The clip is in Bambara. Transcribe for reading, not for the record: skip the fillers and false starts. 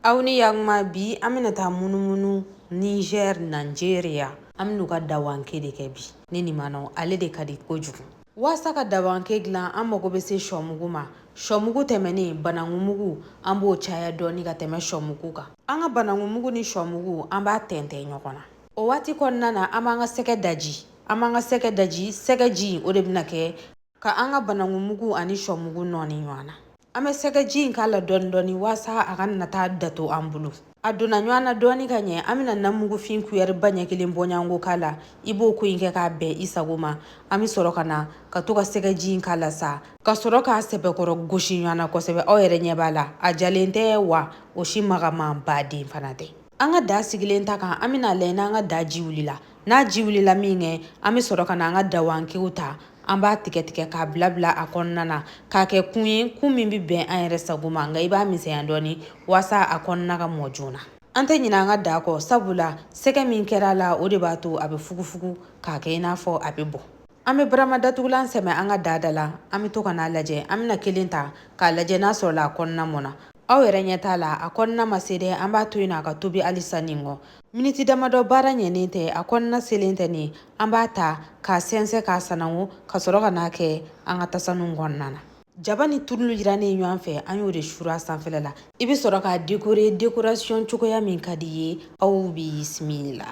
Auni yang ma bi amina ta munumunu Niger Nigeria amnu ka dawanke de kebi nini mano ale de kadi kojugu wasa ka dawanke glan an mago be se shomugu ma shomugu temeni banangumugu an b'o caya dɔɔni ka tɛmɛ shomugu kan an ka banangumugu ni shomugu an b'a tɛntɛn ɲɔgɔn na o waati kɔnɔna na an b'an ka sɛgɛ daji sɛgɛji o de bɛna kɛ ka an ka banangumugu ani shomugu nɔɔni ɲɔgɔn na an bɛ sɛgɛji in k'a la dɔɔni dɔɔni wasa a ka na taa datu an bolo a donna ɲɔgɔn na dɔɔni ka ɲɛ an bɛna namugufin kuyɛri ba ɲɛ kelen bɔɲango k'a la i b'o ko in kɛ k'a bɛn i sago ma an bɛ sɔrɔ ka na ka to ka sɛgɛji in k'a la sa ka sɔrɔ k'a sɛbɛkɔrɔ gosi ɲɔgɔn na kosɛbɛ aw yɛrɛ ɲɛ b'a la a jalen tɛ wa o si magaman baden fana tɛ an ka da sigilen ta kan an bɛna lajɛ n'an ka da ji wulila n'a ji wulila min kɛ an bɛ sɔrɔ ka na an ka dawankew ta an b'a tigɛ tigɛ k'a bila a kɔnɔna na k'a kɛ kun ye kun min bɛ bɛn an yɛrɛ sago ma nka i b'a misɛnya dɔɔni wasa a kɔnɔna ka mɔ joona an tɛ ɲinɛ an ka da kɔ sabula sɛgɛ min kɛra a la o de b'a to a bɛ fugufugu k'a kɛ i n'a fɔ a bɛ bɔ an bɛ barama datugulan sɛmɛ an ka da la an bɛ to ka n'a lajɛ an bɛna kelen ta k'a lajɛ n'a sɔrɔla a kɔnɔna mɔna aw yɛrɛ ɲɛ t'a la a kɔnɔna ma se dɛ an b'a to yen a ka tobi halisa nin kɔ miniti damadɔ baara ɲɛnen tɛ a kɔnɔna selen tɛ nin an b'a ta k'a sɛnsɛn k'a sanango ka sɔrɔ ka n'a kɛ an ka tasanu kɔnɔna na jaba ni turulu jirannen ɲɔgɔn fɛ an y'o de suru a sanfɛla la i bɛ sɔrɔ k'a décorer décoration cogoya min ka di ye aw bisimila